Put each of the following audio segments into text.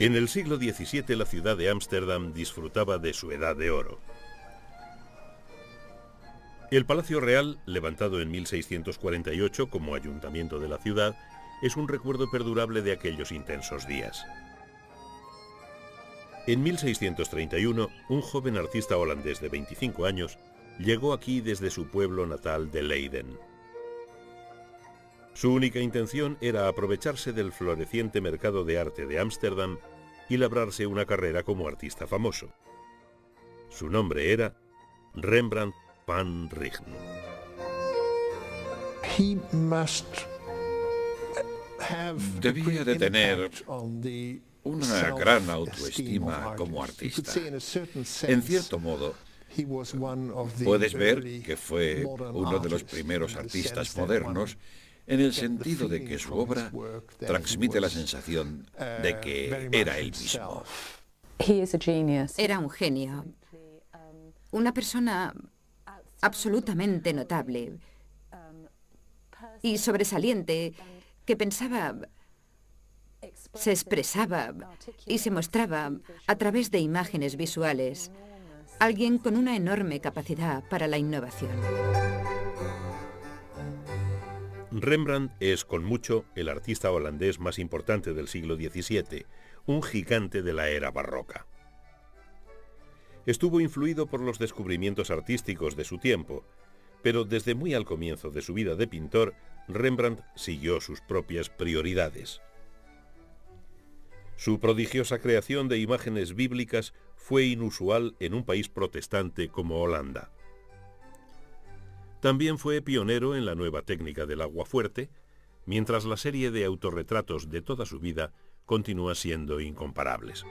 En el siglo XVII la ciudad de Ámsterdam disfrutaba de su edad de oro. El Palacio Real, levantado en 1648 como ayuntamiento de la ciudad, es un recuerdo perdurable de aquellos intensos días. En 1631, un joven artista holandés de 25 años llegó aquí desde su pueblo natal de Leiden. Su única intención era aprovecharse del floreciente mercado de arte de Ámsterdam y labrarse una carrera como artista famoso. Su nombre era Rembrandt van Rijn. Debía de tener una gran autoestima como artista. En cierto modo, puedes ver que fue uno de los primeros artistas modernos en el sentido de que su obra transmite la sensación de que era él mismo. Era un genio, una persona absolutamente notable y sobresaliente, que pensaba, se expresaba y se mostraba a través de imágenes visuales. Alguien con una enorme capacidad para la innovación. Rembrandt es, con mucho, el artista holandés más importante del siglo XVII, un gigante de la era barroca. Estuvo influido por los descubrimientos artísticos de su tiempo, pero desde muy al comienzo de su vida de pintor, Rembrandt siguió sus propias prioridades. Su prodigiosa creación de imágenes bíblicas fue inusual en un país protestante como Holanda. También fue pionero en la nueva técnica del aguafuerte, mientras la serie de autorretratos de toda su vida continúa siendo incomparables.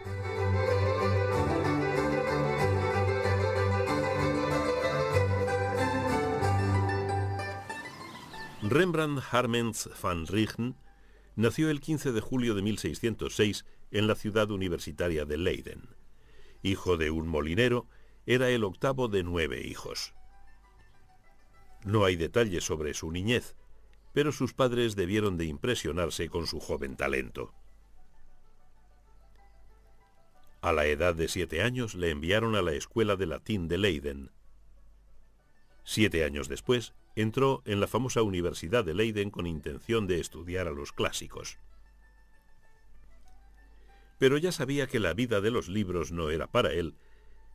Rembrandt Harmens van Rijn nació el 15 de julio de 1606 en la ciudad universitaria de Leiden. Hijo de un molinero, era el octavo de 9 hijos. No hay detalles sobre su niñez, pero sus padres debieron de impresionarse con su joven talento. A la edad de 7 años le enviaron a la Escuela de Latín de Leiden. 7 años después, entró en la famosa Universidad de Leiden con intención de estudiar a los clásicos. Pero ya sabía que la vida de los libros no era para él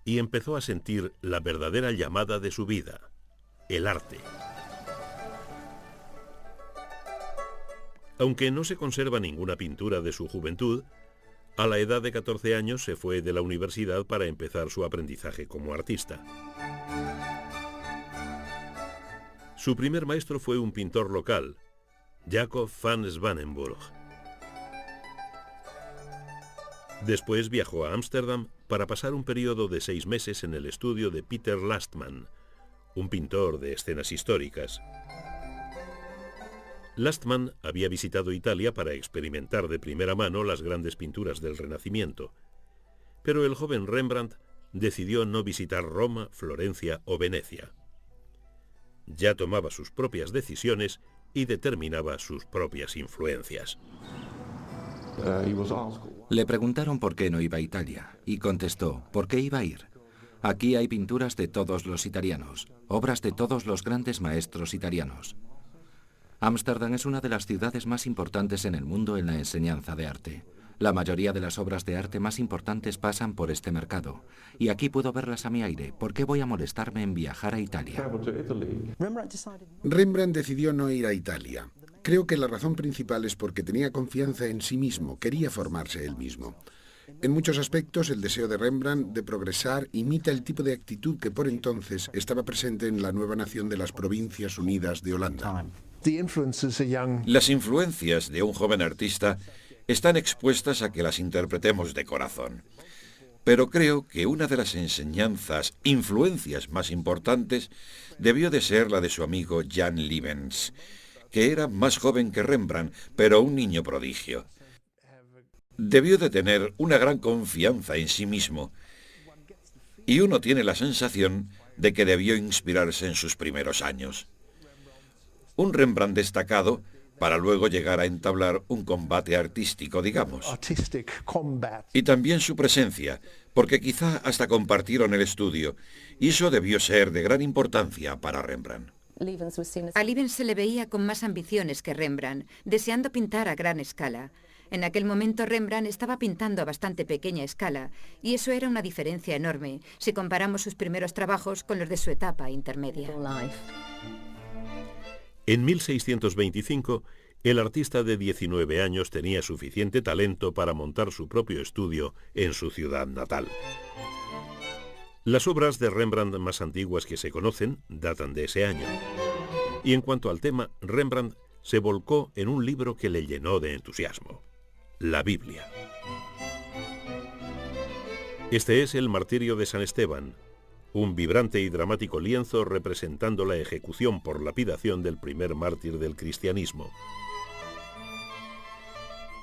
y empezó a sentir la verdadera llamada de su vida, el arte. Aunque no se conserva ninguna pintura de su juventud, a la edad de 14 años se fue de la universidad para empezar su aprendizaje como artista. Su primer maestro fue un pintor local, Jacob van Swanenburg. Después viajó a Ámsterdam para pasar un periodo de 6 meses en el estudio de Peter Lastman, un pintor de escenas históricas. Lastman había visitado Italia para experimentar de primera mano las grandes pinturas del Renacimiento, pero el joven Rembrandt decidió no visitar Roma, Florencia o Venecia. Ya tomaba sus propias decisiones y determinaba sus propias influencias. Le preguntaron por qué no iba a Italia, y contestó, ¿por qué iba a ir? Aquí hay pinturas de todos los italianos, obras de todos los grandes maestros italianos. Ámsterdam es una de las ciudades más importantes en el mundo en la enseñanza de arte. La mayoría de las obras de arte más importantes pasan por este mercado, y aquí puedo verlas a mi aire. ¿Por qué voy a molestarme en viajar a Italia? Rembrandt decidió no ir a Italia. Creo que la razón principal es porque tenía confianza en sí mismo, quería formarse él mismo. En muchos aspectos, el deseo de Rembrandt de progresar imita el tipo de actitud que por entonces estaba presente en la nueva nación de las Provincias Unidas de Holanda. Las influencias de un joven artista están expuestas a que las interpretemos de corazón. Pero creo que una de las influencias más importantes, debió de ser la de su amigo Jan Lievens, que era más joven que Rembrandt, pero un niño prodigio. Debió de tener una gran confianza en sí mismo, y uno tiene la sensación de que debió inspirarse en sus primeros años. Un Rembrandt destacado para luego llegar a entablar un combate artístico, digamos. Y también su presencia, porque quizá hasta compartieron el estudio, y eso debió ser de gran importancia para Rembrandt. A Livens se le veía con más ambiciones que Rembrandt, deseando pintar a gran escala. En aquel momento Rembrandt estaba pintando a bastante pequeña escala, y eso era una diferencia enorme si comparamos sus primeros trabajos con los de su etapa intermedia. En 1625, el artista de 19 años tenía suficiente talento para montar su propio estudio en su ciudad natal. Las obras de Rembrandt más antiguas que se conocen datan de ese año. Y en cuanto al tema, Rembrandt se volcó en un libro que le llenó de entusiasmo: la Biblia. Este es el Martirio de San Esteban, un vibrante y dramático lienzo representando la ejecución por lapidación del primer mártir del cristianismo.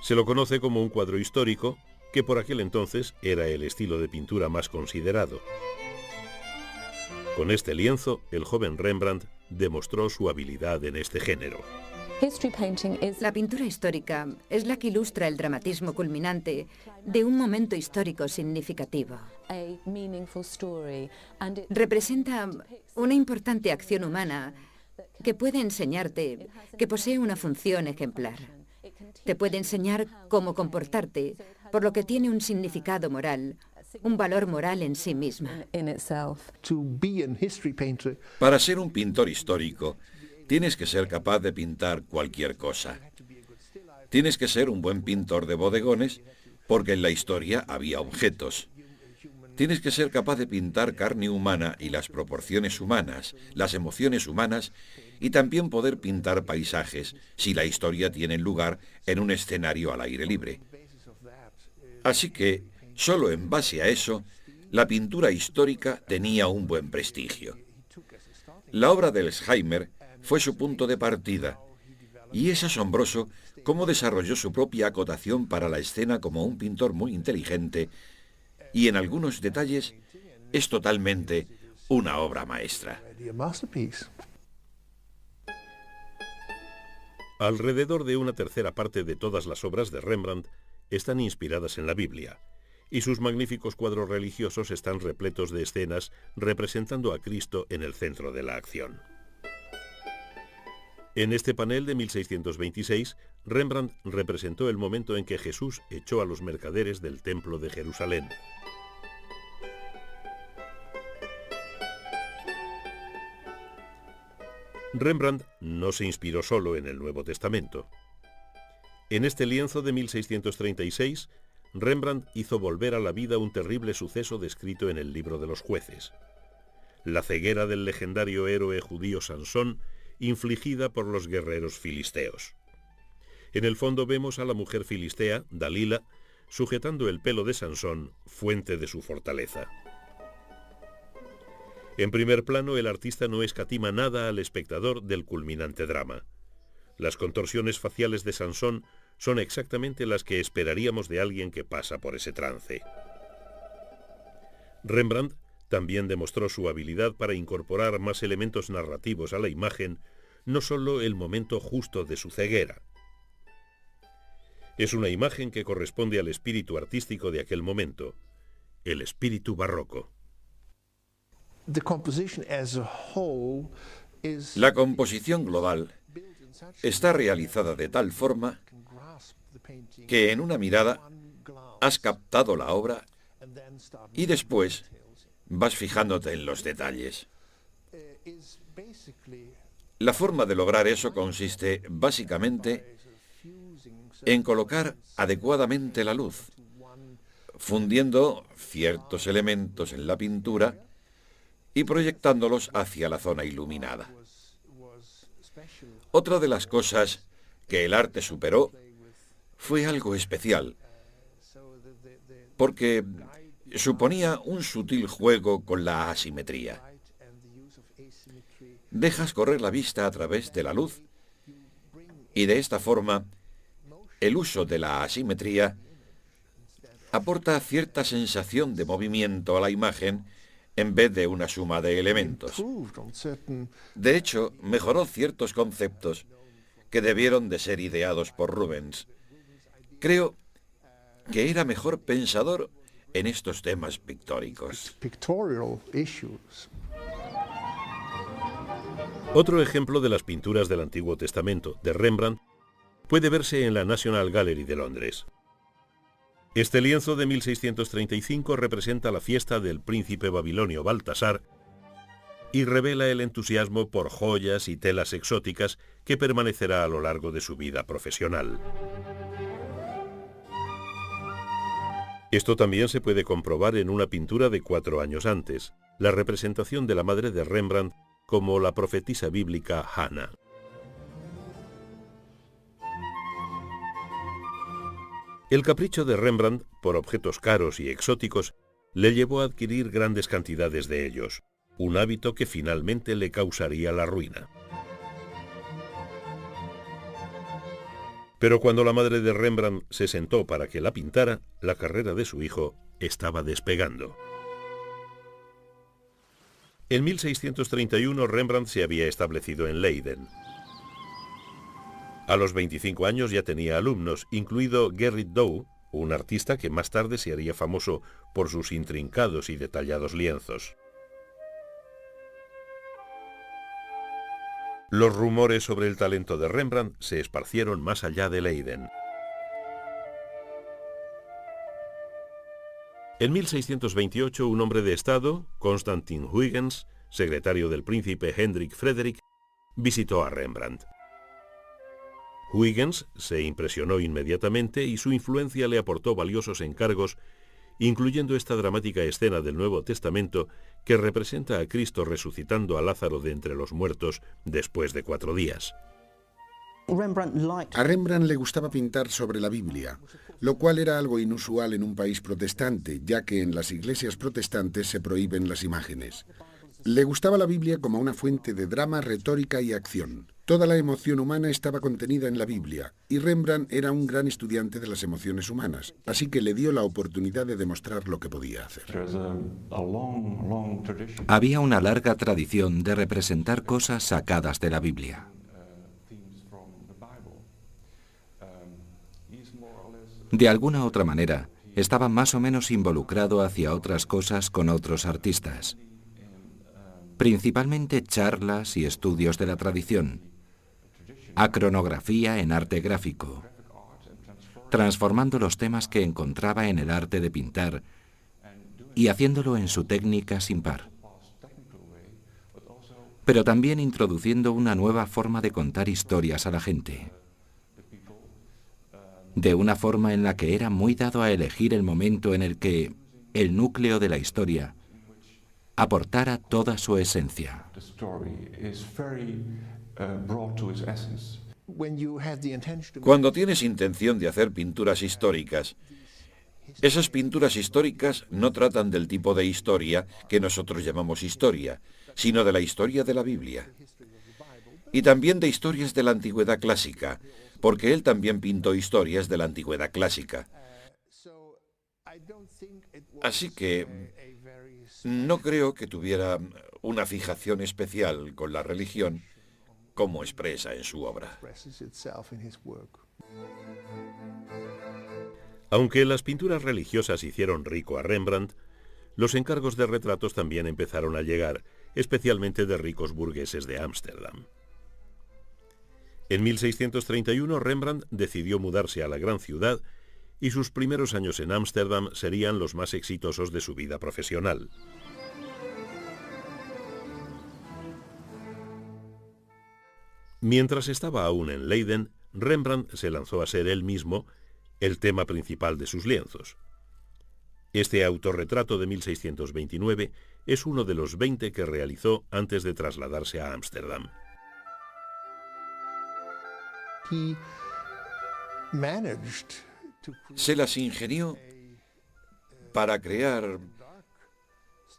Se lo conoce como un cuadro histórico, que por aquel entonces era el estilo de pintura más considerado. Con este lienzo, el joven Rembrandt demostró su habilidad en este género. La pintura histórica es la que ilustra el dramatismo culminante de un momento histórico significativo. Representa una importante acción humana que puede enseñarte que posee una función ejemplar. Te puede enseñar cómo comportarte, por lo que tiene un significado moral, un valor moral en sí misma. Para ser un pintor histórico, tienes que ser capaz de pintar cualquier cosa. Tienes que ser un buen pintor de bodegones, porque en la historia había objetos. Tienes que ser capaz de pintar carne humana y las proporciones humanas, las emociones humanas, y también poder pintar paisajes, si la historia tiene lugar en un escenario al aire libre. Así que, solo en base a eso, la pintura histórica tenía un buen prestigio. La obra de Elsheimer fue su punto de partida, y es asombroso cómo desarrolló su propia acotación para la escena como un pintor muy inteligente, y en algunos detalles es totalmente una obra maestra. Alrededor de una tercera parte de todas las obras de Rembrandt están inspiradas en la Biblia, y sus magníficos cuadros religiosos están repletos de escenas representando a Cristo en el centro de la acción. En este panel de 1626, Rembrandt representó el momento en que Jesús echó a los mercaderes del templo de Jerusalén. Rembrandt no se inspiró solo en el Nuevo Testamento. En este lienzo de 1636, Rembrandt hizo volver a la vida un terrible suceso descrito en el libro de los Jueces: la ceguera del legendario héroe judío Sansón, infligida por los guerreros filisteos. En el fondo vemos a la mujer filistea, Dalila, sujetando el pelo de Sansón, fuente de su fortaleza. En primer plano, el artista no escatima nada al espectador del culminante drama. Las contorsiones faciales de Sansón son exactamente las que esperaríamos de alguien que pasa por ese trance. Rembrandt también demostró su habilidad para incorporar más elementos narrativos a la imagen, no solo el momento justo de su ceguera. Es una imagen que corresponde al espíritu artístico de aquel momento, el espíritu barroco. La composición global está realizada de tal forma que en una mirada has captado la obra y después vas fijándote en los detalles. La forma de lograr eso consiste básicamente en colocar adecuadamente la luz, fundiendo ciertos elementos en la pintura y proyectándolos hacia la zona iluminada. Otra de las cosas que el arte superó fue algo especial, porque suponía un sutil juego con la asimetría. Dejas correr la vista a través de la luz y de esta forma el uso de la asimetría aporta cierta sensación de movimiento a la imagen en vez de una suma de elementos. De hecho, mejoró ciertos conceptos que debieron de ser ideados por Rubens. Creo que era mejor pensador en estos temas pictóricos. Otro ejemplo de las pinturas del Antiguo Testamento de Rembrandt puede verse en la National Gallery de Londres. Este lienzo de 1635 representa la fiesta del príncipe babilonio Baltasar y revela el entusiasmo por joyas y telas exóticas que permanecerá a lo largo de su vida profesional. Esto también se puede comprobar en una pintura de 4 años antes, la representación de la madre de Rembrandt como la profetisa bíblica Hannah. El capricho de Rembrandt por objetos caros y exóticos le llevó a adquirir grandes cantidades de ellos, un hábito que finalmente le causaría la ruina. Pero cuando la madre de Rembrandt se sentó para que la pintara, la carrera de su hijo estaba despegando. En 1631 Rembrandt se había establecido en Leiden. A los 25 años ya tenía alumnos, incluido Gerrit Dou, un artista que más tarde se haría famoso por sus intrincados y detallados lienzos. Los rumores sobre el talento de Rembrandt se esparcieron más allá de Leiden. En 1628, un hombre de Estado, Constantin Huygens, secretario del príncipe Hendrik Frederik, visitó a Rembrandt. Huygens se impresionó inmediatamente y su influencia le aportó valiosos encargos, incluyendo esta dramática escena del Nuevo Testamento que representa a Cristo resucitando a Lázaro de entre los muertos después de 4 días. A Rembrandt le gustaba pintar sobre la Biblia, lo cual era algo inusual en un país protestante, ya que en las iglesias protestantes se prohíben las imágenes. Le gustaba la Biblia como una fuente de drama, retórica y acción. Toda la emoción humana estaba contenida en la Biblia, y Rembrandt era un gran estudiante de las emociones humanas, así que le dio la oportunidad de demostrar lo que podía hacer. Había una larga tradición de representar cosas sacadas de la Biblia. De alguna otra manera, estaba más o menos involucrado hacia otras cosas con otros artistas. Principalmente charlas y estudios de la tradición, acronografía en arte gráfico, transformando los temas que encontraba en el arte de pintar y haciéndolo en su técnica sin par, pero también introduciendo una nueva forma de contar historias a la gente, de una forma en la que era muy dado a elegir el momento en el que el núcleo de la historia aportara toda su esencia. Cuando tienes intención de hacer pinturas históricas, esas pinturas históricas no tratan del tipo de historia que nosotros llamamos historia, sino de la historia de la Biblia. Y también de historias de la antigüedad clásica, porque él también pintó historias de la antigüedad clásica. Así que no creo que tuviera una fijación especial con la religión como expresa en su obra. Aunque las pinturas religiosas hicieron rico a Rembrandt, los encargos de retratos también empezaron a llegar, especialmente de ricos burgueses de Ámsterdam. En 1631 Rembrandt decidió mudarse a la gran ciudad y sus primeros años en Ámsterdam serían los más exitosos de su vida profesional. Mientras estaba aún en Leiden, Rembrandt se lanzó a ser él mismo el tema principal de sus lienzos. Este autorretrato de 1629 es uno de los 20 que realizó antes de trasladarse a Ámsterdam. Se las ingenió para crear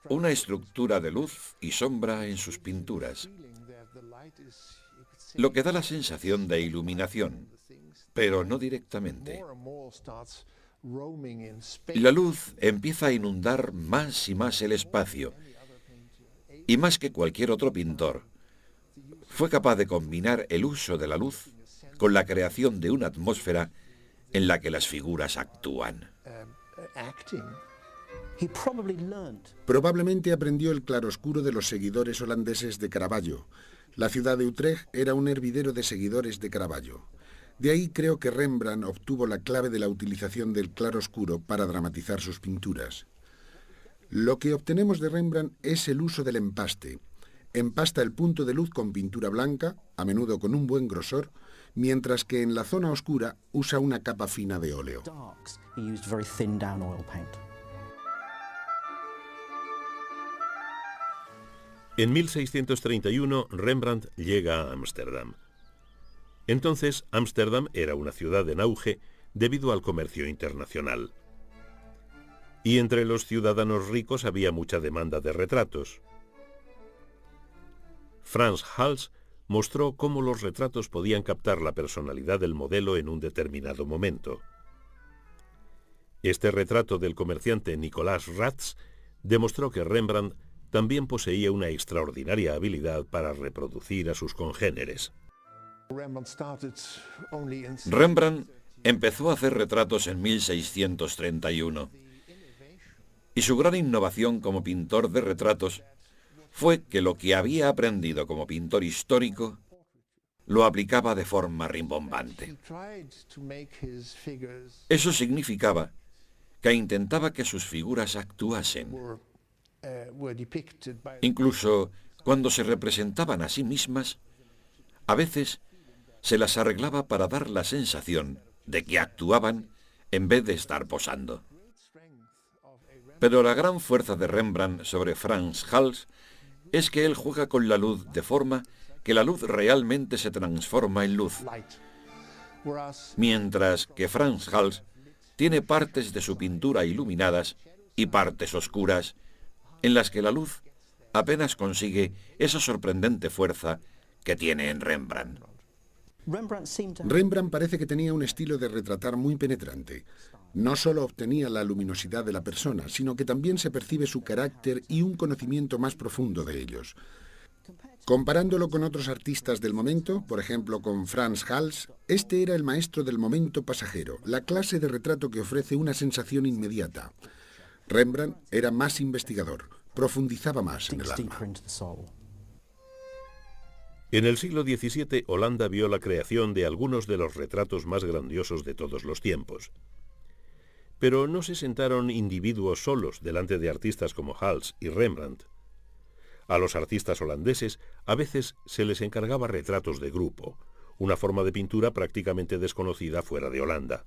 una estructura de luz y sombra en sus pinturas, lo que da la sensación de iluminación, pero no directamente. La luz empieza a inundar más y más el espacio, y más que cualquier otro pintor, fue capaz de combinar el uso de la luz con la creación de una atmósfera en la que las figuras actúan. Probablemente aprendió el claroscuro de los seguidores holandeses de Caravaggio. La ciudad de Utrecht era un hervidero de seguidores de Caravaggio. De ahí creo que Rembrandt obtuvo la clave de la utilización del claroscuro para dramatizar sus pinturas. Lo que obtenemos de Rembrandt es el uso del empaste. Empasta el punto de luz con pintura blanca, a menudo con un buen grosor, mientras que en la zona oscura usa una capa fina de óleo. En 1631, Rembrandt llega a Ámsterdam. Entonces, Ámsterdam era una ciudad en auge debido al comercio internacional. Y entre los ciudadanos ricos había mucha demanda de retratos. Frans Hals mostró cómo los retratos podían captar la personalidad del modelo en un determinado momento. Este retrato del comerciante Nicolaas Ratz demostró que Rembrandt también poseía una extraordinaria habilidad para reproducir a sus congéneres. Rembrandt empezó a hacer retratos en 1631 y su gran innovación como pintor de retratos fue que lo que había aprendido como pintor histórico lo aplicaba de forma rimbombante. Eso significaba que intentaba que sus figuras actuasen. Incluso cuando se representaban a sí mismas, a veces se las arreglaba para dar la sensación de que actuaban en vez de estar posando. Pero la gran fuerza de Rembrandt sobre Frans Hals es que él juega con la luz de forma que la luz realmente se transforma en luz, mientras que Frans Hals tiene partes de su pintura iluminadas y partes oscuras en las que la luz apenas consigue esa sorprendente fuerza que tiene en Rembrandt. Rembrandt parece que tenía un estilo de retratar muy penetrante. No solo obtenía la luminosidad de la persona, sino que también se percibe su carácter y un conocimiento más profundo de ellos. Comparándolo con otros artistas del momento, por ejemplo con Frans Hals, este era el maestro del momento pasajero, la clase de retrato que ofrece una sensación inmediata. Rembrandt era más investigador, profundizaba más en el alma. En el siglo XVII, Holanda vio la creación de algunos de los retratos más grandiosos de todos los tiempos. Pero no se sentaron individuos solos delante de artistas como Hals y Rembrandt. A los artistas holandeses a veces se les encargaba retratos de grupo, una forma de pintura prácticamente desconocida fuera de Holanda.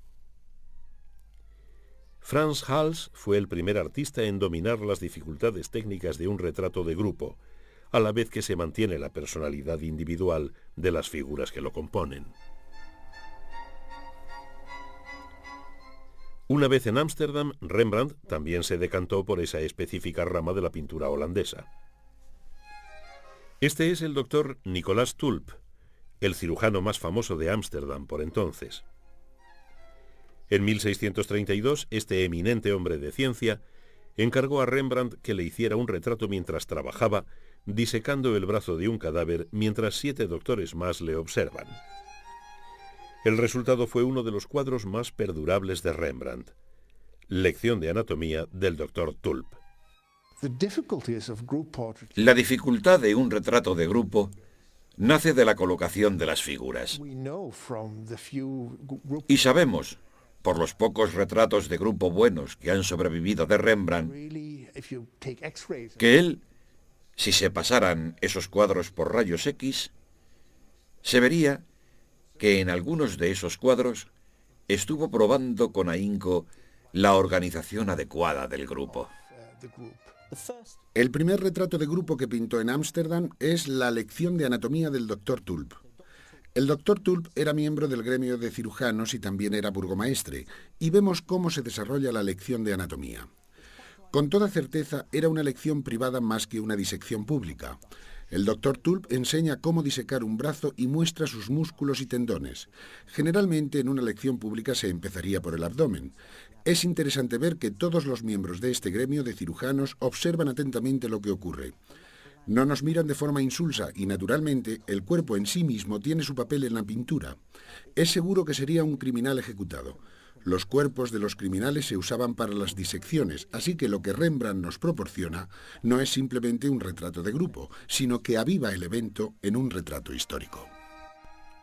Frans Hals fue el primer artista en dominar las dificultades técnicas de un retrato de grupo, a la vez que se mantiene la personalidad individual de las figuras que lo componen. Una vez en Ámsterdam, Rembrandt también se decantó por esa específica rama de la pintura holandesa. Este es el doctor Nicolaas Tulp, el cirujano más famoso de Ámsterdam por entonces. En 1632, este eminente hombre de ciencia encargó a Rembrandt que le hiciera un retrato mientras trabajaba, disecando el brazo de un cadáver mientras 7 doctores más le observan. El resultado fue uno de los cuadros más perdurables de Rembrandt, Lección de anatomía del doctor Tulp. La dificultad de un retrato de grupo nace de la colocación de las figuras. Y sabemos, por los pocos retratos de grupo buenos que han sobrevivido de Rembrandt, que él, si se pasaran esos cuadros por rayos X, se vería que en algunos de esos cuadros estuvo probando con ahínco la organización adecuada del grupo. El primer retrato de grupo que pintó en Ámsterdam es la Lección de anatomía del Dr. Tulp. El Dr. Tulp era miembro del gremio de cirujanos y también era burgomaestre, y vemos cómo se desarrolla la lección de anatomía. Con toda certeza, era una lección privada más que una disección pública. El Dr. Tulp enseña cómo disecar un brazo y muestra sus músculos y tendones. Generalmente, en una lección pública se empezaría por el abdomen. Es interesante ver que todos los miembros de este gremio de cirujanos observan atentamente lo que ocurre. No nos miran de forma insulsa y, naturalmente, el cuerpo en sí mismo tiene su papel en la pintura. Es seguro que sería un criminal ejecutado. Los cuerpos de los criminales se usaban para las disecciones, así que lo que Rembrandt nos proporciona no es simplemente un retrato de grupo, sino que aviva el evento en un retrato histórico.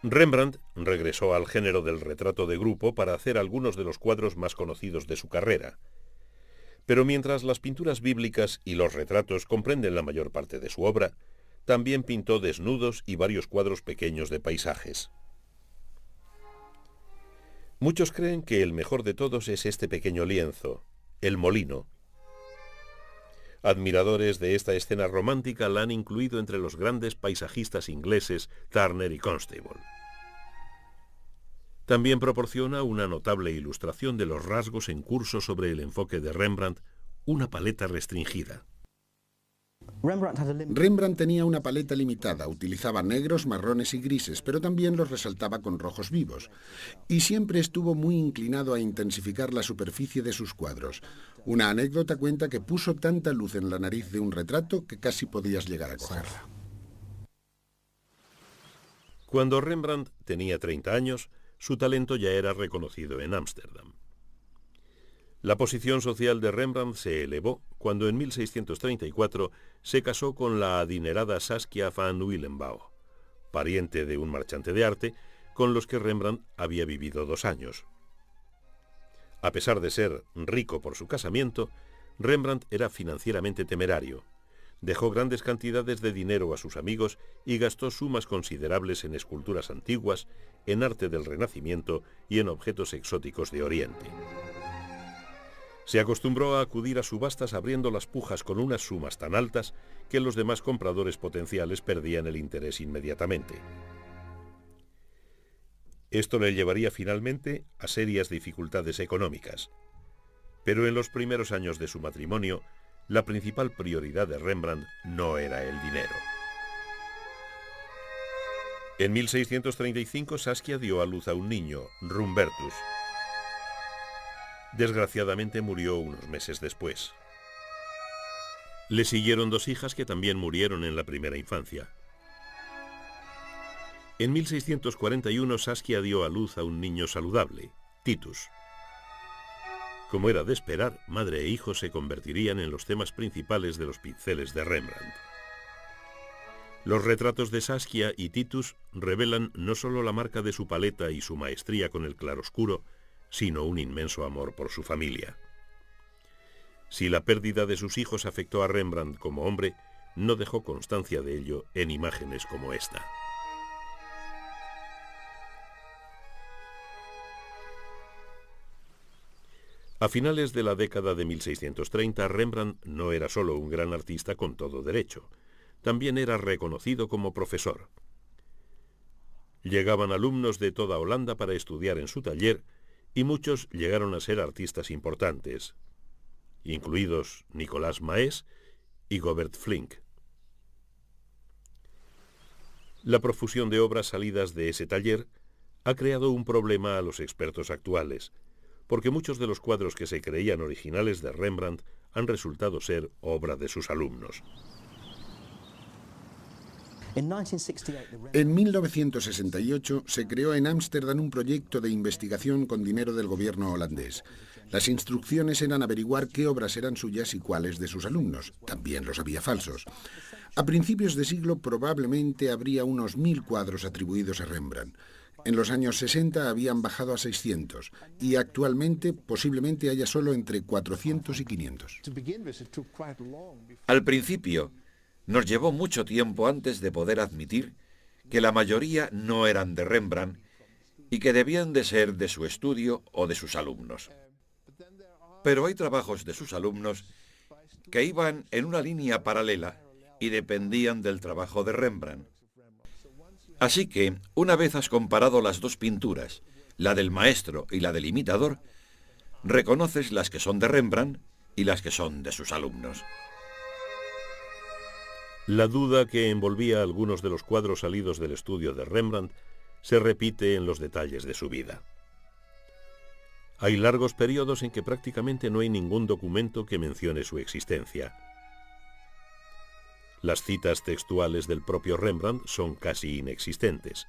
Rembrandt regresó al género del retrato de grupo para hacer algunos de los cuadros más conocidos de su carrera. Pero mientras las pinturas bíblicas y los retratos comprenden la mayor parte de su obra, también pintó desnudos y varios cuadros pequeños de paisajes. Muchos creen que el mejor de todos es este pequeño lienzo, El Molino. Admiradores de esta escena romántica la han incluido entre los grandes paisajistas ingleses Turner y Constable. También proporciona una notable ilustración de los rasgos en curso sobre el enfoque de Rembrandt, una paleta restringida. Rembrandt tenía una paleta limitada, utilizaba negros, marrones y grises, pero también los resaltaba con rojos vivos. Y siempre estuvo muy inclinado a intensificar la superficie de sus cuadros. Una anécdota cuenta que puso tanta luz en la nariz de un retrato que casi podías llegar a cogerla. Cuando Rembrandt tenía 30 años, su talento ya era reconocido en Ámsterdam. La posición social de Rembrandt se elevó cuando en 1634 se casó con la adinerada Saskia van Willenbauw, pariente de un marchante de arte con los que Rembrandt había vivido 2 años. A pesar de ser rico por su casamiento, Rembrandt era financieramente temerario. Dejó grandes cantidades de dinero a sus amigos y gastó sumas considerables en esculturas antiguas, en arte del Renacimiento y en objetos exóticos de Oriente. Se acostumbró a acudir a subastas abriendo las pujas con unas sumas tan altas que los demás compradores potenciales perdían el interés inmediatamente. Esto le llevaría finalmente a serias dificultades económicas. Pero en los primeros años de su matrimonio, la principal prioridad de Rembrandt no era el dinero. En 1635 Saskia dio a luz a un niño, Rumbertus. Desgraciadamente murió unos meses después. Le siguieron 2 hijas que también murieron en la primera infancia. En 1641 Saskia dio a luz a un niño saludable, Titus. Como era de esperar, madre e hijo se convertirían en los temas principales de los pinceles de Rembrandt. Los retratos de Saskia y Titus revelan no solo la marca de su paleta y su maestría con el claroscuro, sino un inmenso amor por su familia. Si la pérdida de sus hijos afectó a Rembrandt como hombre, no dejó constancia de ello en imágenes como esta. A finales de la década de 1630, Rembrandt no era solo un gran artista con todo derecho, también era reconocido como profesor. Llegaban alumnos de toda Holanda para estudiar en su taller y muchos llegaron a ser artistas importantes, incluidos Nicolas Maes y Govert Flinck. La profusión de obras salidas de ese taller ha creado un problema a los expertos actuales, porque muchos de los cuadros que se creían originales de Rembrandt han resultado ser obra de sus alumnos. En 1968 se creó en Ámsterdam un proyecto de investigación con dinero del gobierno holandés. Las instrucciones eran averiguar qué obras eran suyas y cuáles de sus alumnos. También los había falsos. A principios de siglo probablemente habría unos 1000 cuadros atribuidos a Rembrandt. En los años 60 habían bajado a 600 y actualmente posiblemente haya solo entre 400 y 500. Al principio, nos llevó mucho tiempo antes de poder admitir que la mayoría no eran de Rembrandt y que debían de ser de su estudio o de sus alumnos. Pero hay trabajos de sus alumnos que iban en una línea paralela y dependían del trabajo de Rembrandt. Así que, una vez has comparado las 2 pinturas, la del maestro y la del imitador, reconoces las que son de Rembrandt y las que son de sus alumnos. La duda que envolvía algunos de los cuadros salidos del estudio de Rembrandt se repite en los detalles de su vida. Hay largos periodos en que prácticamente no hay ningún documento que mencione su existencia. Las citas textuales del propio Rembrandt son casi inexistentes.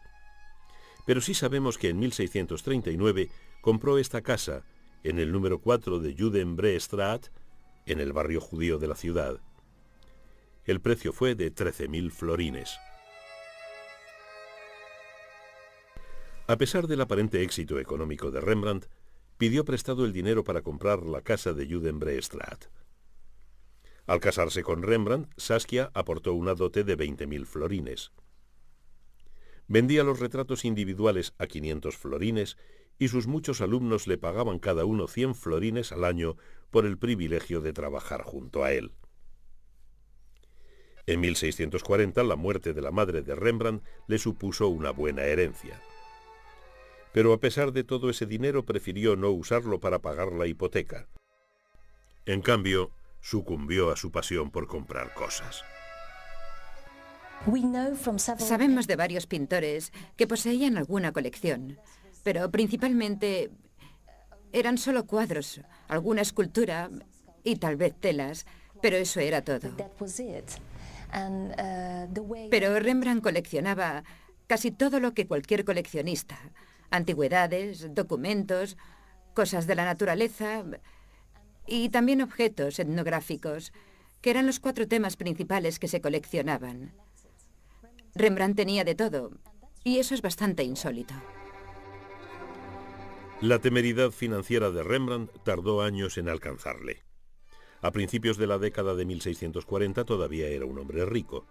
Pero sí sabemos que en 1639 compró esta casa en el número 4 de Judenbreestraat, en el barrio judío de la ciudad. El precio fue de 13.000 florines. A pesar del aparente éxito económico de Rembrandt, pidió prestado el dinero para comprar la casa de Judenbreestraat. Al casarse con Rembrandt, Saskia aportó una dote de 20.000 florines. Vendía los retratos individuales a 500 florines y sus muchos alumnos le pagaban cada uno 100 florines al año por el privilegio de trabajar junto a él. En 1640, la muerte de la madre de Rembrandt le supuso una buena herencia. Pero a pesar de todo ese dinero prefirió no usarlo para pagar la hipoteca. En cambio, sucumbió a su pasión por comprar cosas. Sabemos de varios pintores que poseían alguna colección, pero principalmente eran solo cuadros, alguna escultura y tal vez telas, pero eso era todo. Pero Rembrandt coleccionaba casi todo lo que cualquier coleccionista: antigüedades, documentos, cosas de la naturaleza y también objetos etnográficos, que eran los 4 temas principales que se coleccionaban. Rembrandt tenía de todo, y eso es bastante insólito. La temeridad financiera de Rembrandt tardó años en alcanzarle. A principios de la década de 1640 todavía era un hombre rico,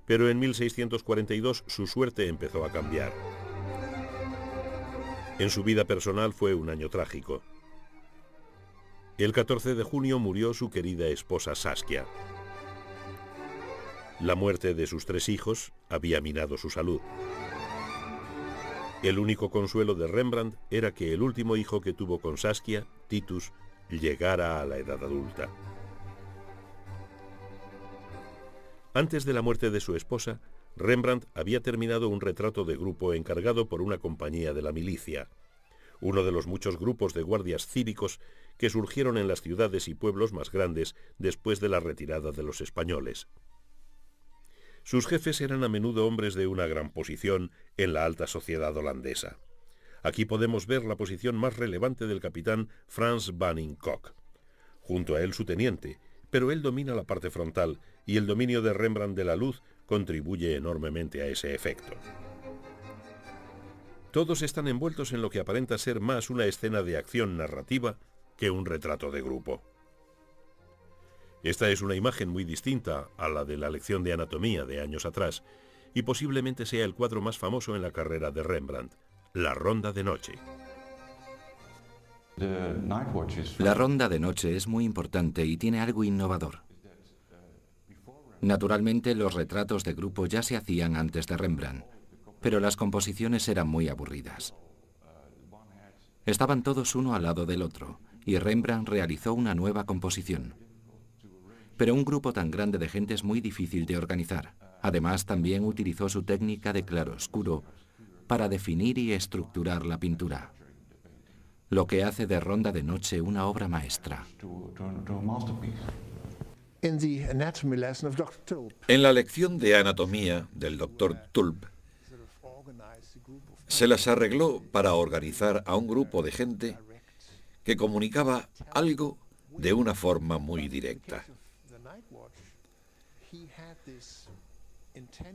pero en 1642 su suerte empezó a cambiar. En su vida personal fue un año trágico. El 14 de junio murió su querida esposa Saskia. La muerte de sus 3 hijos había minado su salud. El único consuelo de Rembrandt era que el último hijo que tuvo con Saskia, Titus, llegara a la edad adulta. Antes de la muerte de su esposa, Rembrandt había terminado un retrato de grupo encargado por una compañía de la milicia, uno de los muchos grupos de guardias cívicos que surgieron en las ciudades y pueblos más grandes después de la retirada de los españoles. Sus jefes eran a menudo hombres de una gran posición en la alta sociedad holandesa. Aquí podemos ver la posición más relevante del capitán Frans Banning Kock. Junto a él su teniente, pero él domina la parte frontal y el dominio de Rembrandt de la luz contribuye enormemente a ese efecto. Todos están envueltos en lo que aparenta ser más una escena de acción narrativa que un retrato de grupo. Esta es una imagen muy distinta a la de la lección de anatomía de años atrás y posiblemente sea el cuadro más famoso en la carrera de Rembrandt, La Ronda de Noche. La Ronda de Noche es muy importante y tiene algo innovador. Naturalmente, los retratos de grupo ya se hacían antes de Rembrandt, pero las composiciones eran muy aburridas. Estaban todos uno al lado del otro, y Rembrandt realizó una nueva composición. Pero un grupo tan grande de gente es muy difícil de organizar. Además, también utilizó su técnica de claroscuro para definir y estructurar la pintura, lo que hace de Ronda de Noche una obra maestra. En la lección de anatomía del Dr. Tulp, se las arregló para organizar a un grupo de gente que comunicaba algo de una forma muy directa.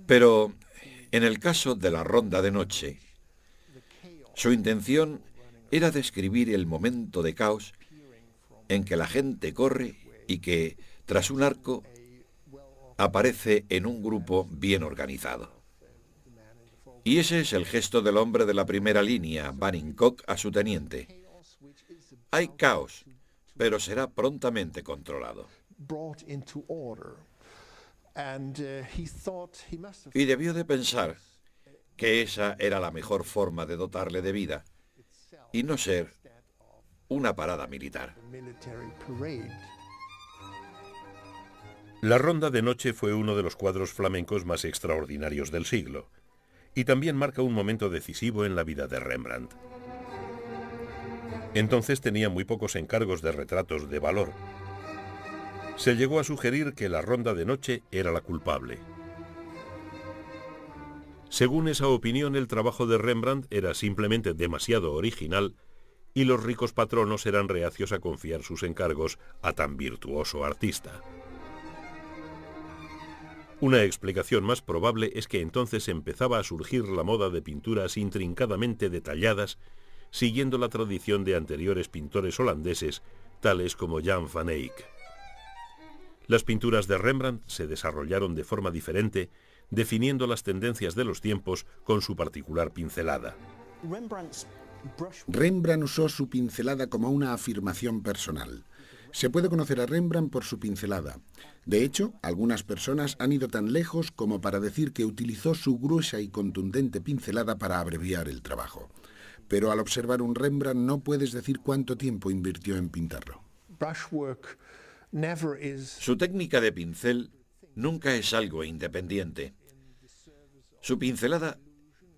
Pero en el caso de la Ronda de Noche, su intención era describir el momento de caos en que la gente corre y que, tras un arco, aparece en un grupo bien organizado. Y ese es el gesto del hombre de la primera línea, Banning Kock, a su teniente. Hay caos, pero será prontamente controlado. Y debió de pensar que esa era la mejor forma de dotarle de vida y no ser una parada militar. La Ronda de Noche fue uno de los cuadros flamencos más extraordinarios del siglo y también marca un momento decisivo en la vida de Rembrandt. Entonces tenía muy pocos encargos de retratos de valor. Se llegó a sugerir que la ronda de noche era la culpable. Según esa opinión, el trabajo de Rembrandt era simplemente demasiado original y los ricos patronos eran reacios a confiar sus encargos a tan virtuoso artista. Una explicación más probable es que entonces empezaba a surgir la moda de pinturas intrincadamente detalladas, siguiendo la tradición de anteriores pintores holandeses, tales como Jan van Eyck. Las pinturas de Rembrandt se desarrollaron de forma diferente, definiendo las tendencias de los tiempos con su particular pincelada. Rembrandt usó su pincelada como una afirmación personal. Se puede conocer a Rembrandt por su pincelada. De hecho, algunas personas han ido tan lejos como para decir que utilizó su gruesa y contundente pincelada para abreviar el trabajo. Pero al observar un Rembrandt no puedes decir cuánto tiempo invirtió en pintarlo. Su técnica de pincel nunca es algo independiente. Su pincelada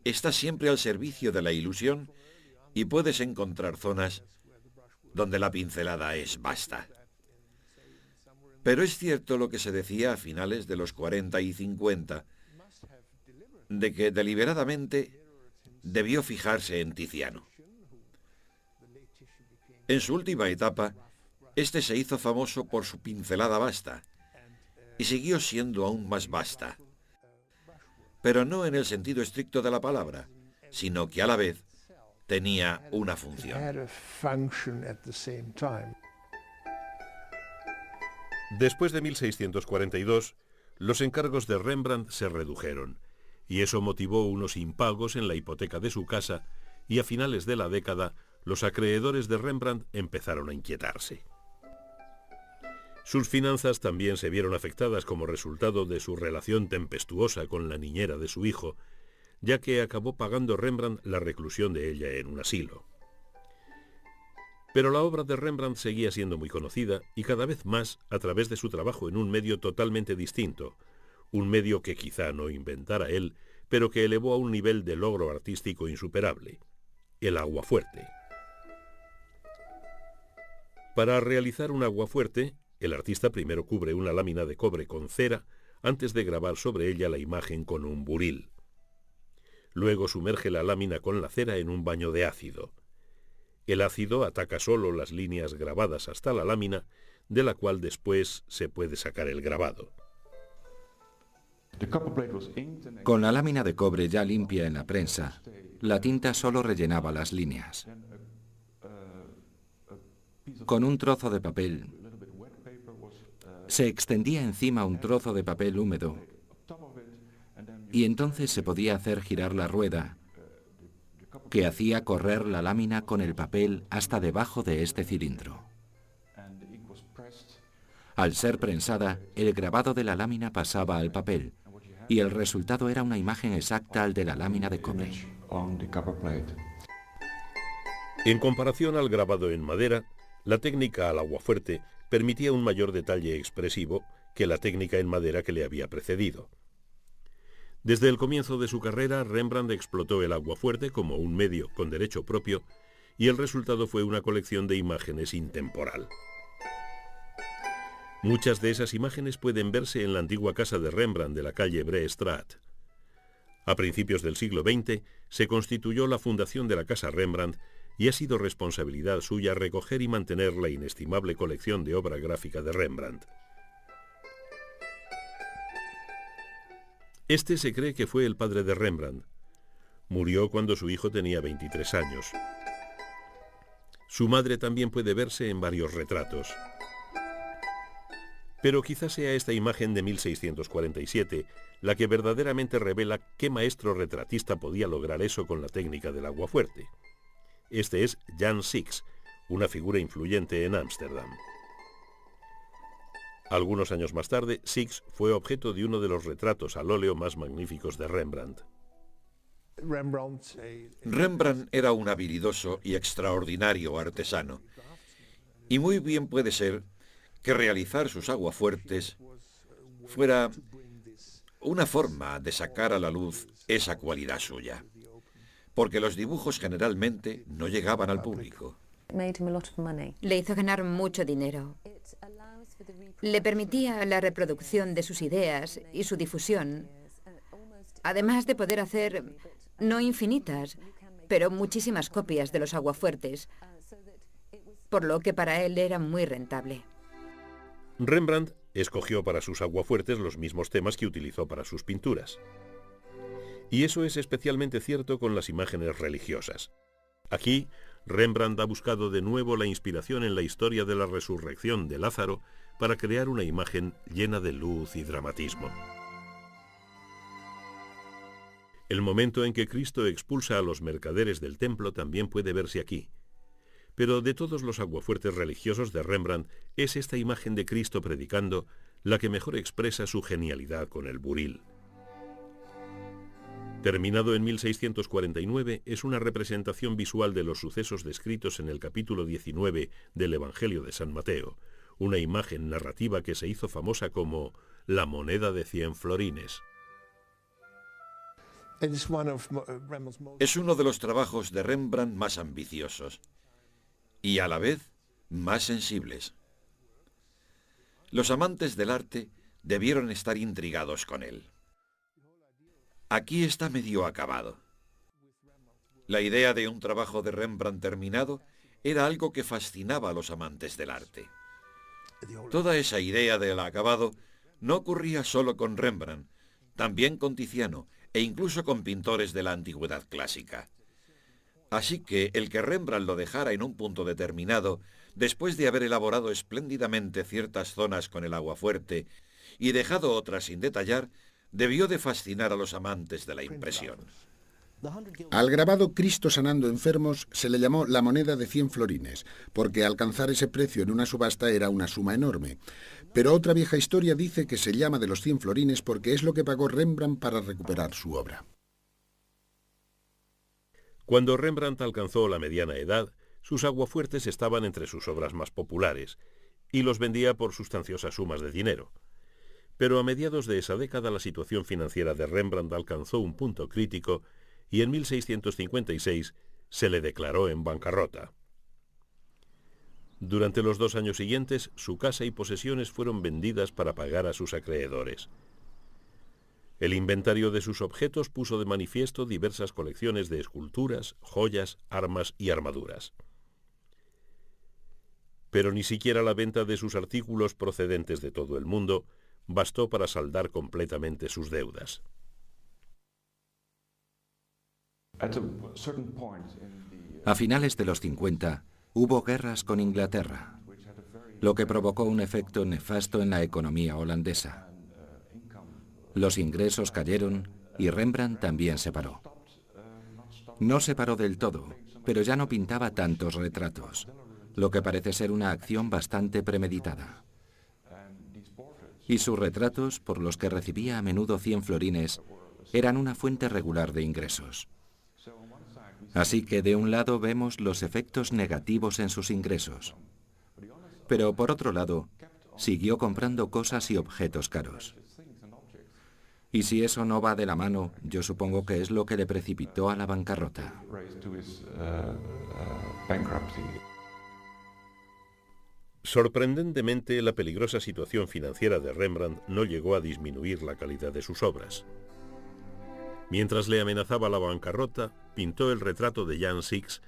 está siempre al servicio de la ilusión y puedes encontrar zonas donde la pincelada es vasta. Pero es cierto lo que se decía a finales de los 40 y 50, de que deliberadamente debió fijarse en Tiziano. En su última etapa, este se hizo famoso por su pincelada vasta y siguió siendo aún más vasta, pero no en el sentido estricto de la palabra, sino que a la vez tenía una función. Después de 1642, los encargos de Rembrandt se redujeron, y eso motivó unos impagos en la hipoteca de su casa, y a finales de la década, los acreedores de Rembrandt empezaron a inquietarse. Sus finanzas también se vieron afectadas como resultado de su relación tempestuosa con la niñera de su hijo, ya que acabó pagando Rembrandt la reclusión de ella en un asilo. Pero la obra de Rembrandt seguía siendo muy conocida y cada vez más a través de su trabajo en un medio totalmente distinto, un medio que quizá no inventara él, pero que elevó a un nivel de logro artístico insuperable: el aguafuerte. Para realizar un aguafuerte, el artista primero cubre una lámina de cobre con cera antes de grabar sobre ella la imagen con un buril. Luego sumerge la lámina con la cera en un baño de ácido. El ácido ataca solo las líneas grabadas hasta la lámina, de la cual después se puede sacar el grabado. Con la lámina de cobre ya limpia en la prensa, la tinta solo rellenaba las líneas. Con un trozo de papel, se extendía encima un trozo de papel húmedo y entonces se podía hacer girar la rueda que hacía correr la lámina con el papel hasta debajo de este cilindro. Al ser prensada, el grabado de la lámina pasaba al papel y el resultado era una imagen exacta al de la lámina de cobre. En comparación al grabado en madera, la técnica al aguafuerte permitía un mayor detalle expresivo que la técnica en madera que le había precedido. Desde el comienzo de su carrera, Rembrandt explotó el aguafuerte como un medio con derecho propio y el resultado fue una colección de imágenes intemporal. Muchas de esas imágenes pueden verse en la antigua casa de Rembrandt de la calle Breestraat. A principios del siglo XX se constituyó la fundación de la Casa Rembrandt y ha sido responsabilidad suya recoger y mantener la inestimable colección de obra gráfica de Rembrandt. Este se cree que fue el padre de Rembrandt. Murió cuando su hijo tenía 23 años. Su madre también puede verse en varios retratos. Pero quizás sea esta imagen de 1647 la que verdaderamente revela qué maestro retratista podía lograr eso con la técnica del aguafuerte. Este es Jan Six, una figura influyente en Ámsterdam. Algunos años más tarde, Six fue objeto de uno de los retratos al óleo más magníficos de Rembrandt. Rembrandt era un habilidoso y extraordinario artesano, y muy bien puede ser que realizar sus aguafuertes fuera una forma de sacar a la luz esa cualidad suya, porque los dibujos generalmente no llegaban al público. Le hizo ganar mucho dinero. Le permitía la reproducción de sus ideas y su difusión, además de poder hacer, no infinitas, pero muchísimas copias de los aguafuertes, por lo que para él era muy rentable. Rembrandt escogió para sus aguafuertes los mismos temas que utilizó para sus pinturas. Y eso es especialmente cierto con las imágenes religiosas. Aquí, Rembrandt ha buscado de nuevo la inspiración en la historia de la resurrección de Lázaro para crear una imagen llena de luz y dramatismo. El momento en que Cristo expulsa a los mercaderes del templo también puede verse aquí. Pero de todos los aguafuertes religiosos de Rembrandt, es esta imagen de Cristo predicando la que mejor expresa su genialidad con el buril. Terminado en 1649, es una representación visual de los sucesos descritos en el capítulo 19 del Evangelio de San Mateo, una imagen narrativa que se hizo famosa como la moneda de 100 florines. Es uno de los trabajos de Rembrandt más ambiciosos y a la vez más sensibles. Los amantes del arte debieron estar intrigados con él. Aquí está medio acabado. La idea de un trabajo de Rembrandt terminado era algo que fascinaba a los amantes del arte. Toda esa idea del acabado no ocurría solo con Rembrandt, también con Tiziano e incluso con pintores de la antigüedad clásica. Así que el que Rembrandt lo dejara en un punto determinado, después de haber elaborado espléndidamente ciertas zonas con el aguafuerte y dejado otras sin detallar, debió de fascinar a los amantes de la impresión. Al grabado Cristo sanando enfermos se le llamó la moneda de 100 florines, porque alcanzar ese precio en una subasta era una suma enorme. Pero otra vieja historia dice que se llama de los 100 florines porque es lo que pagó Rembrandt para recuperar su obra. Cuando Rembrandt alcanzó la mediana edad, sus aguafuertes estaban entre sus obras más populares, y los vendía por sustanciosas sumas de dinero. Pero a mediados de esa década la situación financiera de Rembrandt alcanzó un punto crítico y en 1656 se le declaró en bancarrota. Durante los 2 años siguientes, su casa y posesiones fueron vendidas para pagar a sus acreedores. El inventario de sus objetos puso de manifiesto diversas colecciones de esculturas, joyas, armas y armaduras. Pero ni siquiera la venta de sus artículos procedentes de todo el mundo bastó para saldar completamente sus deudas. A finales de los 50, hubo guerras con Inglaterra, lo que provocó un efecto nefasto en la economía holandesa. Los ingresos cayeron y Rembrandt también se paró. No se paró del todo, pero ya no pintaba tantos retratos, lo que parece ser una acción bastante premeditada. Y sus retratos, por los que recibía a menudo 100 florines, eran una fuente regular de ingresos. Así que de un lado vemos los efectos negativos en sus ingresos. Pero por otro lado, siguió comprando cosas y objetos caros. Y si eso no va de la mano, yo supongo que es lo que le precipitó a la bancarrota. Sorprendentemente, la peligrosa situación financiera de Rembrandt no llegó a disminuir la calidad de sus obras. Mientras le amenazaba la bancarrota, pintó el retrato de Jan Six,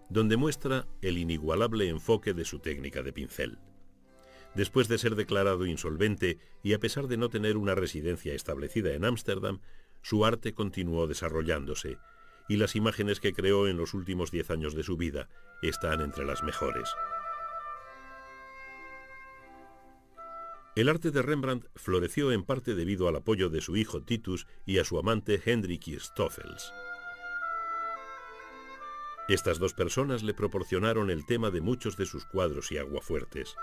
donde muestra el inigualable enfoque de su técnica de pincel. Después de ser declarado insolvente y a pesar de no tener una residencia establecida en Ámsterdam, su arte continuó desarrollándose, y las imágenes que creó en los últimos 10 años de su vida están entre las mejores. El arte de Rembrandt floreció en parte debido al apoyo de su hijo Titus y a su amante Hendrik Stoffels. Estas dos personas le proporcionaron el tema de muchos de sus cuadros y aguafuertes.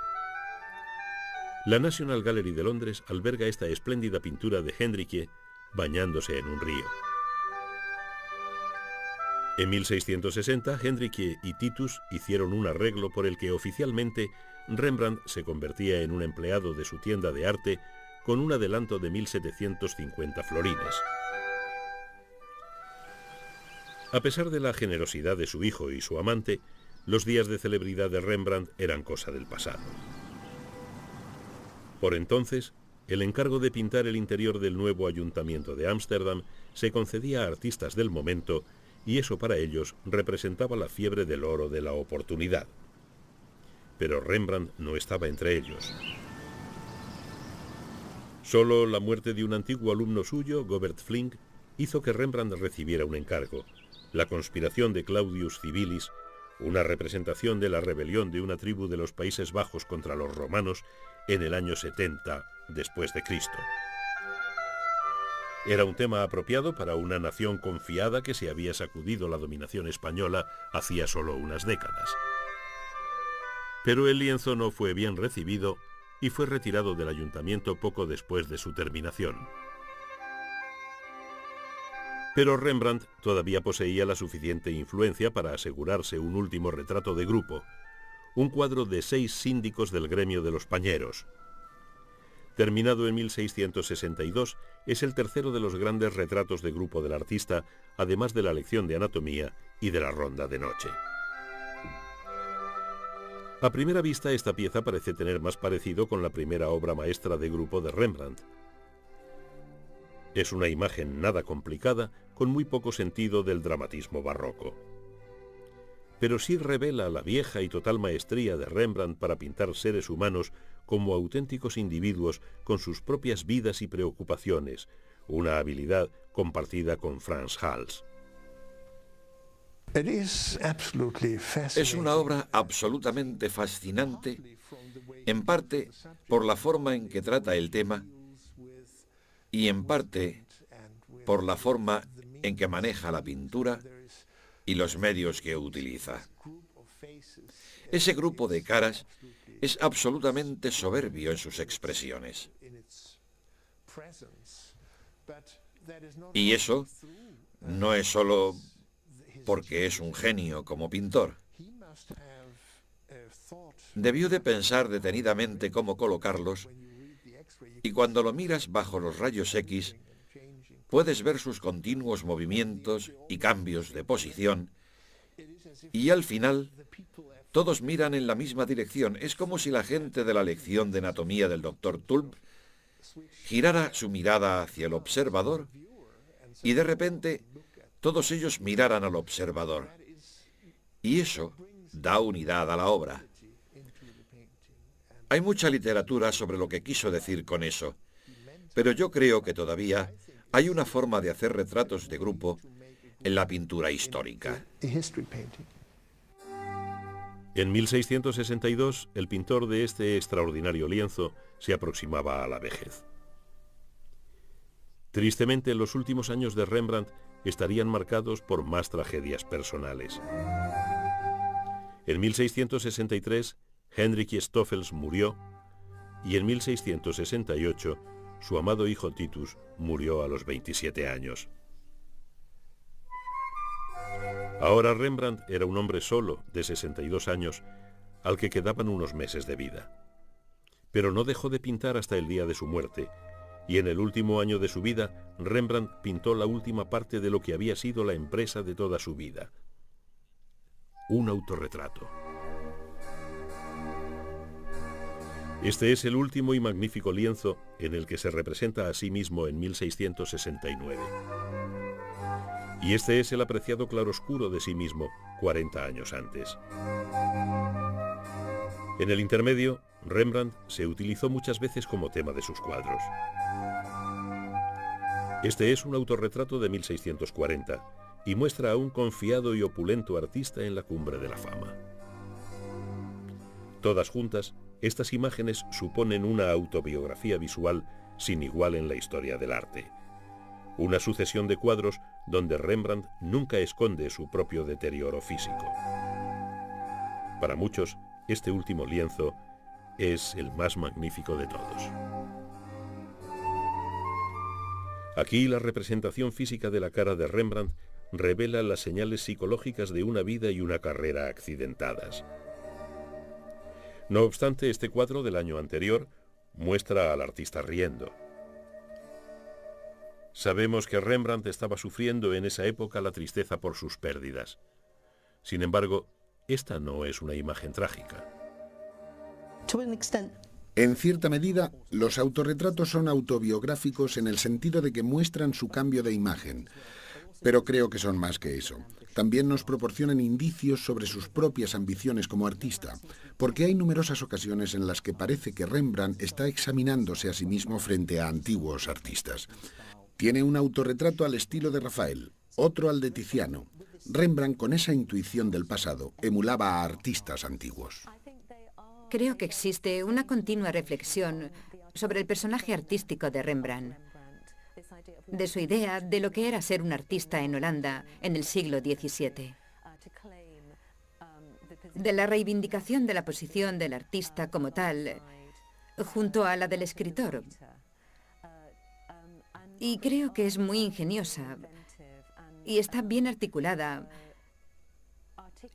La National Gallery de Londres alberga esta espléndida pintura de Hendrik bañándose en un río. En 1660, Hendrik y Titus hicieron un arreglo por el que oficialmente Rembrandt se convertía en un empleado de su tienda de arte con un adelanto de 1.750 florines. A pesar de la generosidad de su hijo y su amante, los días de celebridad de Rembrandt eran cosa del pasado. Por entonces, el encargo de pintar el interior del nuevo ayuntamiento de Ámsterdam se concedía a artistas del momento y eso para ellos representaba la fiebre del oro de la oportunidad. Pero Rembrandt no estaba entre ellos. Solo la muerte de un antiguo alumno suyo, Govert Flinck, hizo que Rembrandt recibiera un encargo: la conspiración de Claudius Civilis, una representación de la rebelión de una tribu de los Países Bajos contra los romanos en el año 70 después de Cristo. Era un tema apropiado para una nación confiada que se había sacudido la dominación española hacía solo unas décadas. Pero el lienzo no fue bien recibido y fue retirado del ayuntamiento poco después de su terminación. Pero Rembrandt todavía poseía la suficiente influencia para asegurarse un último retrato de grupo, un cuadro de 6 síndicos del gremio de los pañeros. Terminado en 1662, es el tercero de los grandes retratos de grupo del artista, además de la lección de anatomía y de la ronda de noche. A primera vista, esta pieza parece tener más parecido con la primera obra maestra de grupo de Rembrandt. Es una imagen nada complicada, con muy poco sentido del dramatismo barroco. Pero sí revela la vieja y total maestría de Rembrandt para pintar seres humanos como auténticos individuos con sus propias vidas y preocupaciones, una habilidad compartida con Frans Hals. Es una obra absolutamente fascinante, en parte por la forma en que trata el tema y en parte por la forma en que maneja la pintura y los medios que utiliza. Ese grupo de caras es absolutamente soberbio en sus expresiones. Y eso no es solo porque es un genio como pintor. Debió de pensar detenidamente cómo colocarlos, y cuando lo miras bajo los rayos X, puedes ver sus continuos movimientos y cambios de posición, y al final todos miran en la misma dirección. Es como si la gente de la lección de anatomía del Dr. Tulp girara su mirada hacia el observador y de repente todos ellos miraran al observador. Y eso da unidad a la obra. Hay mucha literatura sobre lo que quiso decir con eso, pero yo creo que todavía hay una forma de hacer retratos de grupo en la pintura histórica. En 1662, el pintor de este extraordinario lienzo se aproximaba a la vejez. Tristemente, los últimos años de Rembrandt estarían marcados por más tragedias personales. En 1663, Hendrik Stoffels murió, y en 1668, su amado hijo Titus murió a los 27 años. Ahora Rembrandt era un hombre solo, de 62 años, al que quedaban unos meses de vida. Pero no dejó de pintar hasta el día de su muerte, y en el último año de su vida, Rembrandt pintó la última parte de lo que había sido la empresa de toda su vida: un autorretrato. Este es el último y magnífico lienzo en el que se representa a sí mismo en 1669. Y este es el apreciado claroscuro de sí mismo 40 años antes. En el intermedio, Rembrandt se utilizó muchas veces como tema de sus cuadros. Este es un autorretrato de 1640 y muestra a un confiado y opulento artista en la cumbre de la fama. Todas juntas, estas imágenes suponen una autobiografía visual sin igual en la historia del arte. Una sucesión de cuadros donde Rembrandt nunca esconde su propio deterioro físico. Para muchos, este último lienzo es el más magnífico de todos. Aquí la representación física de la cara de Rembrandt revela las señales psicológicas de una vida y una carrera accidentadas. No obstante, este cuadro del año anterior muestra al artista riendo. Sabemos que Rembrandt estaba sufriendo en esa época la tristeza por sus pérdidas. Sin embargo, esta no es una imagen trágica. En cierta medida, los autorretratos son autobiográficos en el sentido de que muestran su cambio de imagen, pero creo que son más que eso. También nos proporcionan indicios sobre sus propias ambiciones como artista, porque hay numerosas ocasiones en las que parece que Rembrandt está examinándose a sí mismo frente a antiguos artistas. Tiene un autorretrato al estilo de Rafael, otro al de Tiziano. Rembrandt, con esa intuición del pasado, emulaba a artistas antiguos. Creo que existe una continua reflexión sobre el personaje artístico de Rembrandt, de su idea de lo que era ser un artista en Holanda en el siglo XVII, de la reivindicación de la posición del artista como tal, junto a la del escritor. Y creo que es muy ingeniosa y está bien articulada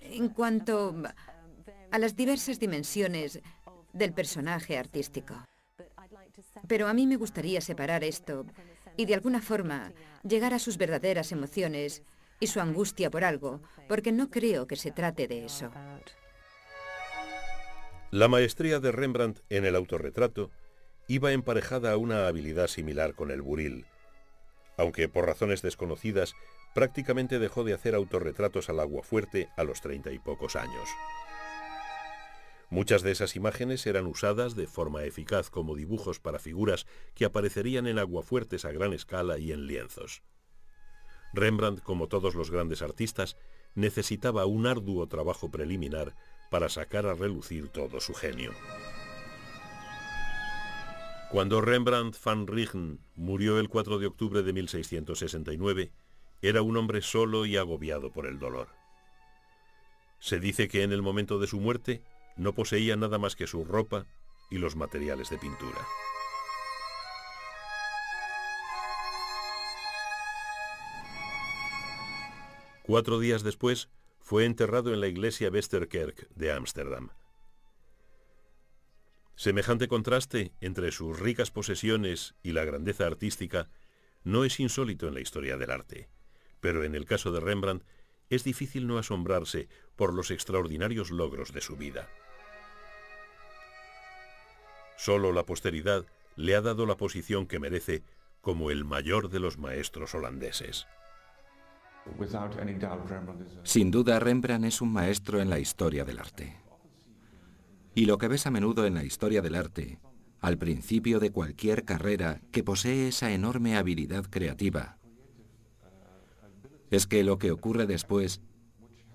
en cuanto a las diversas dimensiones del personaje artístico. Pero a mí me gustaría separar esto y de alguna forma llegar a sus verdaderas emociones y su angustia por algo, porque no creo que se trate de eso. La maestría de Rembrandt en el autorretrato iba emparejada a una habilidad similar con el buril, aunque por razones desconocidas prácticamente dejó de hacer autorretratos al aguafuerte a los 30 y pocos años. Muchas de esas imágenes eran usadas de forma eficaz como dibujos para figuras que aparecerían en aguafuertes a gran escala y en lienzos. Rembrandt, como todos los grandes artistas, necesitaba un arduo trabajo preliminar para sacar a relucir todo su genio. Cuando Rembrandt van Rijn murió el 4 de octubre de 1669, era un hombre solo y agobiado por el dolor. Se dice que en el momento de su muerte no poseía nada más que su ropa y los materiales de pintura. Cuatro días después, fue enterrado en la iglesia Westerkerk de Ámsterdam. Semejante contraste entre sus ricas posesiones y la grandeza artística no es insólito en la historia del arte, pero en el caso de Rembrandt es difícil no asombrarse por los extraordinarios logros de su vida. Solo la posteridad le ha dado la posición que merece como el mayor de los maestros holandeses. Sin duda, Rembrandt es un maestro en la historia del arte. Y lo que ves a menudo en la historia del arte, al principio de cualquier carrera que posee esa enorme habilidad creativa, es que lo que ocurre después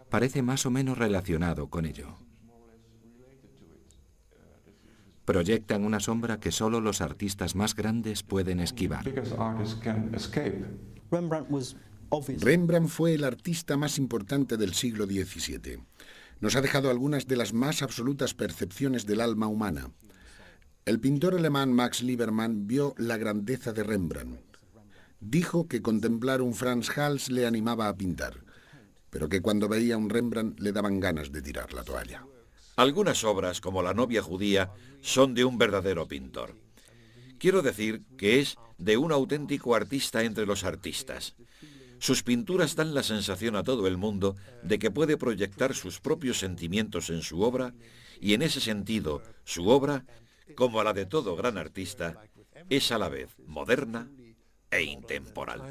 parece más o menos relacionado con ello. Proyectan una sombra que solo los artistas más grandes pueden esquivar. Rembrandt fue el artista más importante del siglo XVII. Nos ha dejado algunas de las más absolutas percepciones del alma humana. El pintor alemán Max Liebermann vio la grandeza de Rembrandt. Dijo que contemplar un Franz Hals le animaba a pintar, pero que cuando veía un Rembrandt le daban ganas de tirar la toalla. Algunas obras, como La novia judía, son de un verdadero pintor. Quiero decir que es de un auténtico artista entre los artistas. Sus pinturas dan la sensación a todo el mundo de que puede proyectar sus propios sentimientos en su obra, y en ese sentido, su obra, como la de todo gran artista, es a la vez moderna e intemporal.